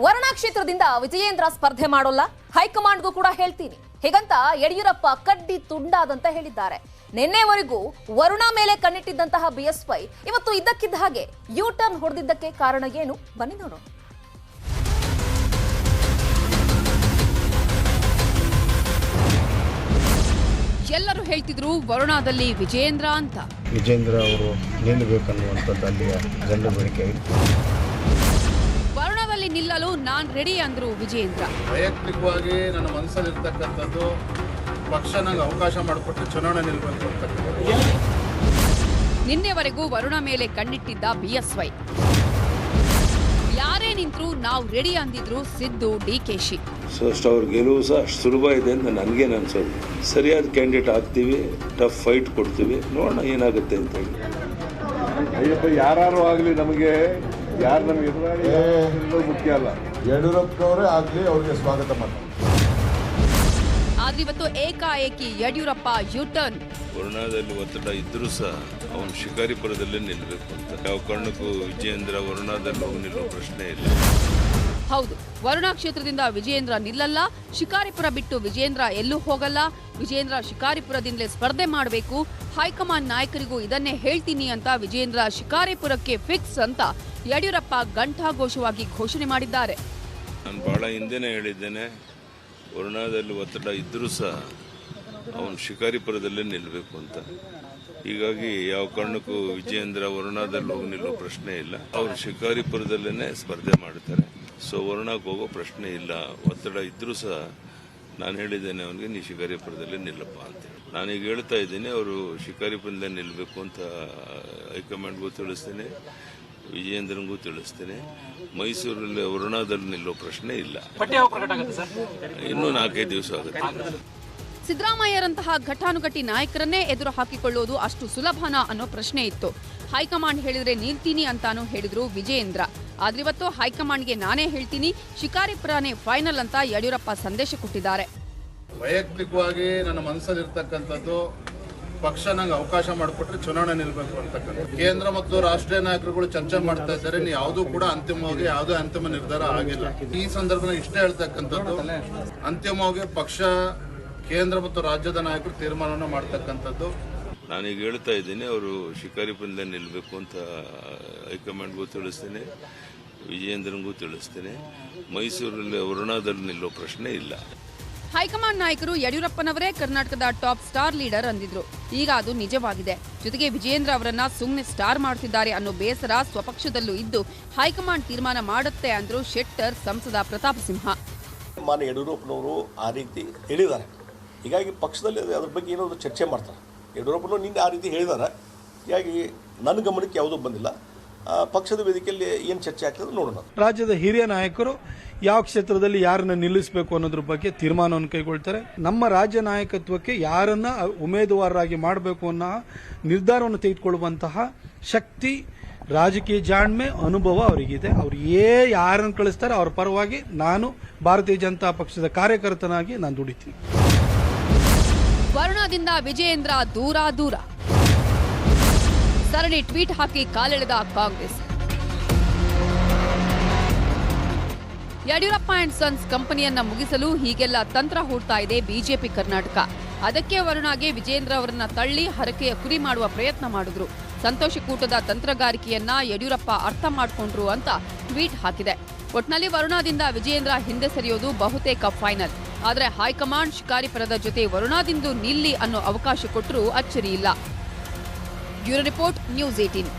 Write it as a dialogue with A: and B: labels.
A: ವರುಣಾ ಕ್ಷೇತ್ರದಿಂದ ವಿಜಯೇಂದ್ರ ಸ್ಪರ್ಧೆ ಮಾಡೋಲ್ಲ, ಹೈಕಮಾಂಡ್ಗೂ ಕೂಡ ಹೇಳ್ತೀನಿ ಹೀಗಂತ ಯಡಿಯೂರಪ್ಪ ಕಡ್ಡಿ ತುಂಡಾದಂತ ಹೇಳಿದ್ದಾರೆ. ನಿನ್ನೆವರೆಗೂ ವರುಣಾ ಮೇಲೆ ಕಣ್ಣಿಟ್ಟಿದ್ದಂತಹ ಬಿಎಸ್ವೈ ಇವತ್ತು ಇದ್ದಕ್ಕಿದ್ದ ಹಾಗೆ ಯೂ ಟರ್ನ್ ಹೊಡೆದಿದ್ದಕ್ಕೆ ಕಾರಣ ಏನು, ಬನ್ನಿ ನೋಡೋಣ. ಎಲ್ಲರೂ ಹೇಳ್ತಿದ್ರು ವರುಣಾದಲ್ಲಿ ವಿಜಯೇಂದ್ರ ಅಂತ.
B: ವಿಜಯೇಂದ್ರ ಅವರು ನಿಲ್ಲಬೇಕನ್ನುವಂಥದ್ದು ಅಲ್ಲಿಯ ಜನರ ಬೇಡಿಕೆ.
A: ವರುಣಾದಲ್ಲಿ ನಿಲ್ಲಲು ನಾನ್ ರೆಡಿ ಅಂದ್ರು ವಿಜಯೇಂದ್ರ.
C: ವೈಯಕ್ತಿಕವಾಗಿ ನನ್ನ ಮನಸ್ಸಲ್ಲಿರ್ತಕ್ಕಂಥದ್ದು ಪಕ್ಷ ನಂಗೆ ಅವಕಾಶ ಮಾಡಿಕೊಟ್ಟು ಚುನಾವಣೆ ನಿಲ್ಲಬೇಕು ಅಂತ.
A: ನಿನ್ನೆವರೆಗೂ ವರುಣಾ ಮೇಲೆ ಕಣ್ಣಿಟ್ಟಿದ್ದ ಬಿಎಸ್ವೈ. ಯಾರೇ ನಿಂತ್ರು ನಾವು ರೆಡಿ ಅಂದಿದ್ರು ಸಿದ್ದು, ಡಿಕೆಶಿ.
D: ಅಷ್ಟು ಅವ್ರ ಗೆಲುವು ಸಹ ಅಷ್ಟು ಸುಲಭ ಇದೆ ಅಂತ ನನಗೇನು ಅನ್ಸೋದು. ಸರಿಯಾದ ಕ್ಯಾಂಡಿಡೇಟ್ ಆಗ್ತೀವಿ, ಟಫ್ ಫೈಟ್ ಕೊಡ್ತೀವಿ, ನೋಡೋಣ ಏನಾಗುತ್ತೆ ಅಂತ ಹೇಳಿ.
E: ಅಯ್ಯಪ್ಪ ಯಾರು ಆಗಲಿ ನಮಗೆ ಯಾರು ನಮ್ಗೆ ಮುಖ್ಯ ಅಲ್ಲ. ಯಡಿಯೂರಪ್ಪನವರೇ ಆಗಲಿ ಅವ್ರಿಗೆ ಸ್ವಾಗತ ಮಾಡ್ತಾರೆ.
A: ಆದ್ರೆ ಇವತ್ತು ಏಕಾಏಕಿ ಯಡಿಯೂರಪ್ಪ ಯೂ ಟರ್ನ್.
D: ವರುಣಾದಲ್ಲಿ ಒತ್ತಡ ಇದ್ರೂ ಸಹ ಅವನು ಶಿಕಾರಿಪುರದಲ್ಲೇ ನಿಲ್ಲಬೇಕು ಅಂತ. ಯಾವ ಕಾರಣಕ್ಕೂ ವಿಜಯೇಂದ್ರ ವರುಣಾದಲ್ಲಿ ಹೋಗಿ ನಿಲ್ಲೋ ಪ್ರಶ್ನೆ ಇಲ್ಲ.
A: ಹೌದು, ವರುಣಾ ಕ್ಷೇತ್ರದಿಂದ ವಿಜಯೇಂದ್ರ ನಿಲ್ಲಲ್ಲ, ಶಿಕಾರಿಪುರ ಬಿಟ್ಟು ವಿಜಯೇಂದ್ರ ಎಲ್ಲೂ ಹೋಗಲ್ಲ. ವಿಜಯೇಂದ್ರ ಶಿಕಾರಿಪುರದಿಂದಲೇ ಸ್ಪರ್ಧೆ ಮಾಡಬೇಕು, ಹೈಕಮಾಂಡ್ ನಾಯಕರಿಗೂ ಇದನ್ನೇ ಹೇಳ್ತೀನಿ ಅಂತ ವಿಜಯೇಂದ್ರ ಶಿಕಾರಿಪುರಕ್ಕೆ ಫಿಕ್ಸ್ ಅಂತ ಯಡಿಯೂರಪ್ಪ ಘಂಟಾಘೋಷವಾಗಿ ಘೋಷಣೆ ಮಾಡಿದ್ದಾರೆ.
D: ನಾನು ಬಹಳ ಹಿಂದೆನೇ ಹೇಳಿದ್ದೇನೆ, ವರುಣಾದಲ್ಲಿ ಒತ್ತಡ ಇದ್ರೂ ಸಹ ಅವನು ಶಿಕಾರಿಪುರದಲ್ಲೇ ನಿಲ್ಲಬೇಕು ಅಂತ. ಹೀಗಾಗಿ ಯಾವ ಕಾರಣಕ್ಕೂ ವಿಜಯೇಂದ್ರ ವರುಣಾದಲ್ಲಿ ಹೋಗಿ ನಿಲ್ಲೋ ಪ್ರಶ್ನೆ ಇಲ್ಲ. ಅವರು ಶಿಕಾರಿಪುರದಲ್ಲೇ ಸ್ಪರ್ಧೆ ಮಾಡ್ತಾರೆ. ಸೊ ವರುಣಾಕ್ಕೆ ಹೋಗೋ ಪ್ರಶ್ನೆ ಇಲ್ಲ. ಒತ್ತಡ ಇದ್ರೂ ಸಹ ನಾನು ಹೇಳಿದ್ದೇನೆ ಅವನಿಗೆ, ನೀ ಶಿಕಾರಿಪುರದಲ್ಲೇ ನಿಲ್ಲಪ್ಪ ಅಂತೇಳಿ. ನಾನೀಗ ಹೇಳ್ತಾ ಇದ್ದೀನಿ, ಅವರು ಶಿಕಾರಿಪುರದಲ್ಲೇ ನಿಲ್ಲಬೇಕು ಅಂತ ಹೈಕಮಾಂಡ್ಗೂ ತಿಳಿಸ್ತೇನೆ, ವಿಜಯೇಂದ್ರನಿಗೂ ತಿಳಿಸ್ತೇನೆ. ಮೈಸೂರಲ್ಲಿ ವರುಣಾದಲ್ಲಿ ನಿಲ್ಲೋ ಪ್ರಶ್ನೆ ಇಲ್ಲ. ಇನ್ನೂ 4-5 ದಿವಸ ಆಗುತ್ತೆ.
A: ಸಿದ್ದರಾಮಯ್ಯರಂತಹ ಘಟಾನುಘಟಿ ನಾಯಕರನ್ನೇ ಎದುರು ಹಾಕಿಕೊಳ್ಳೋದು ಅಷ್ಟು ಸುಲಭನಾ ಅನ್ನೋ ಪ್ರಶ್ನೆ ಇತ್ತು. ಹೈಕಮಾಂಡ್ ಹೇಳಿದ್ರೆ ನಿಲ್ತೀನಿ ಅಂತಾನು ಹೇಳಿದ್ರು ವಿಜಯೇಂದ್ರ. ಆದ್ರೆ ಇವತ್ತು ಹೈಕಮಾಂಡ್ಗೆ ನಾನೇ ಹೇಳ್ತೀನಿ, ಶಿಕಾರಿಪುರನೇ ಫೈನಲ್ ಅಂತ ಯಡಿಯೂರಪ್ಪ ಸಂದೇಶ ಕೊಟ್ಟಿದ್ದಾರೆ.
C: ವೈಯಕ್ತಿಕವಾಗಿ ನನ್ನ ಮನಸ್ಸಲ್ಲಿರ್ತಕ್ಕಂಥದ್ದು ಪಕ್ಷ ನಂಗೆ ಅವಕಾಶ ಮಾಡಿಕೊಟ್ರೆ ಚುನಾವಣೆ ನಿಲ್ಲಬೇಕು ಅಂತಕ್ಕಂಥ. ಕೇಂದ್ರ ಮತ್ತು ರಾಷ್ಟ್ರೀಯ ನಾಯಕರುಗಳು ಚರ್ಚೆ ಮಾಡ್ತಾ ಇದ್ದಾರೆ. ಯಾವುದೂ ಕೂಡ ಅಂತಿಮವಾಗಿ ಯಾವುದೇ ಅಂತಿಮ ನಿರ್ಧಾರ ಆಗಿಲ್ಲ. ಈ ಸಂದರ್ಭದಲ್ಲಿ ಇಷ್ಟೇ ಹೇಳ್ತಕ್ಕಂಥದ್ದು, ಅಂತಿಮವಾಗಿ ಪಕ್ಷ, ಕೇಂದ್ರ ಮತ್ತು ರಾಜ್ಯದ ನಾಯಕರು ತೀರ್ಮಾನ ಮಾಡ್ತಕ್ಕಂಥದ್ದು.
D: ನಾನೀಗ ಹೇಳ್ತಾ ಇದ್ದೀನಿ, ಅವರು ಶಿಕಾರಿಪುರದಲ್ಲೇ ನಿಲ್ಲಬೇಕು ಅಂತ ಹೈಕಮಾಂಡ್ಗೂ ತಿಳಿಸ್ತೇನೆ, ವಿಜಯೇಂದ್ರನಿಗೂ ತಿಳಿಸ್ತೇನೆ. ಮೈಸೂರಲ್ಲಿ ವರುಣಾದಲ್ಲಿ ನಿಲ್ಲೋ ಪ್ರಶ್ನೆ ಇಲ್ಲ.
A: ಹೈಕಮಾಂಡ್ ನಾಯಕರು ಯಡಿಯೂರಪ್ಪನವರೇ ಕರ್ನಾಟಕದ ಟಾಪ್ ಸ್ಟಾರ್ ಲೀಡರ್ ಅಂದಿದ್ರು. ಈಗ ಅದು ನಿಜವಾಗಿದೆ. ಜೊತೆಗೆ ವಿಜಯೇಂದ್ರ ಅವರನ್ನ ಸುಮ್ಮನೆ ಸ್ಟಾರ್ ಮಾಡ್ತಿದ್ದಾರೆ ಅನ್ನೋ ಬೇಸರ ಸ್ವಪಕ್ಷದಲ್ಲೂ ಇದ್ದು ಹೈಕಮಾಂಡ್ ತೀರ್ಮಾನ ಮಾಡುತ್ತೆ ಅಂದ್ರು ಶೆಟ್ಟರ್, ಸಂಸದ ಪ್ರತಾಪ ಸಿಂಹ.
F: ಮಾನ್ಯ ಯಡಿಯೂರಪ್ಪನವರು ಆ ರೀತಿ ಹೇಳಿದ್ದಾರೆ. ಹೀಗಾಗಿ ಪಕ್ಷದಲ್ಲಿ ಅದ್ರ ಬಗ್ಗೆ ಏನಾದರೂ ಚರ್ಚೆ ಮಾಡ್ತಾರೆ. ಯಡಿಯೂರಪ್ಪನವರು ನಿನ್ನೆ ಆ ರೀತಿ ಹೇಳಿದ್ದಾರೆ. ಹೀಗಾಗಿ ನನ್ನ ಗಮನಕ್ಕೆ ಯಾವುದೂ ಬಂದಿಲ್ಲ. ಪಕ್ಷದ ವೇದಿಕೆಯಲ್ಲಿ ಏನು ಚರ್ಚೆ ಆಗ್ತದೆ ನೋಡೋಣ.
B: ರಾಜ್ಯದ ಹಿರಿಯ ನಾಯಕರು ಯಾವ ಕ್ಷೇತ್ರದಲ್ಲಿ ಯಾರನ್ನ ನಿಲ್ಲಿಸಬೇಕು ಅನ್ನೋದ್ರ ಬಗ್ಗೆ ತೀರ್ಮಾನವನ್ನು ಕೈಗೊಳ್ತಾರೆ. ನಮ್ಮ ರಾಜ್ಯ ನಾಯಕತ್ವಕ್ಕೆ ಯಾರನ್ನ ಉಮೇದುವಾರರಾಗಿ ಮಾಡಬೇಕು ಅನ್ನೋ ನಿರ್ಧಾರವನ್ನು ತೆಗೆದುಕೊಳ್ಳುವಂತಹ ಶಕ್ತಿ, ರಾಜಕೀಯ ಜಾಣ್ಮೆ, ಅನುಭವ ಅವರಿಗಿದೆ. ಅವ್ರು ಯಾರನ್ನು ಕಳಿಸ್ತಾರೆ ಅವ್ರ ಪರವಾಗಿ ನಾನು ಭಾರತೀಯ ಜನತಾ ಪಕ್ಷದ ಕಾರ್ಯಕರ್ತನಾಗಿ ನಾನು ದುಡಿತೀನಿ.
A: ವರುಣಾದಿಂದ ವಿಜಯೇಂದ್ರ ದೂರ ದೂರ ಸರಣಿ ಟ್ವೀಟ್ ಹಾಕಿ ಕಾಲೆಳೆದ ಕಾಂಗ್ರೆಸ್. ಯಡಿಯೂರಪ್ಪ ಅಂಡ್ ಸನ್ಸ್ ಕಂಪನಿಯನ್ನ ಮುಗಿಸಲು ಹೀಗೆಲ್ಲ ತಂತ್ರ ಹೂಡ್ತಾ ಇದೆ ಬಿಜೆಪಿ ಕರ್ನಾಟಕ. ಅದಕ್ಕೆ ವರುಣಾಗೆ ವಿಜಯೇಂದ್ರ ಅವರನ್ನ ತಳ್ಳಿ ಹರಕೆಯ ಕುರಿ ಮಾಡುವ ಪ್ರಯತ್ನ ಮಾಡಿದ್ರು. ಸಂತೋಷ ಕೂಟದ ತಂತ್ರಗಾರಿಕೆಯನ್ನ ಯಡಿಯೂರಪ್ಪ ಅರ್ಥ ಮಾಡಿಕೊಂಡ್ರು ಅಂತ ಟ್ವೀಟ್ ಹಾಕಿದೆ. ಒಟ್ನಲ್ಲಿ ವರುಣಾದಿಂದ ವಿಜಯೇಂದ್ರ ಹಿಂದೆ ಸರಿಯೋದು ಬಹುತೇಕ ಫೈನಲ್. ಆದರೆ ಹೈಕಮಾಂಡ್ ಶಿಕಾರಿಪುರದ ಜೊತೆ ವರುಣಾದಿಂದು ನಿಲ್ಲಿ ಅನ್ನೋ ಅವಕಾಶ ಕೊಟ್ಟರೂ ಅಚ್ಚರಿಯಿಲ್ಲ. Bureau report, news 18.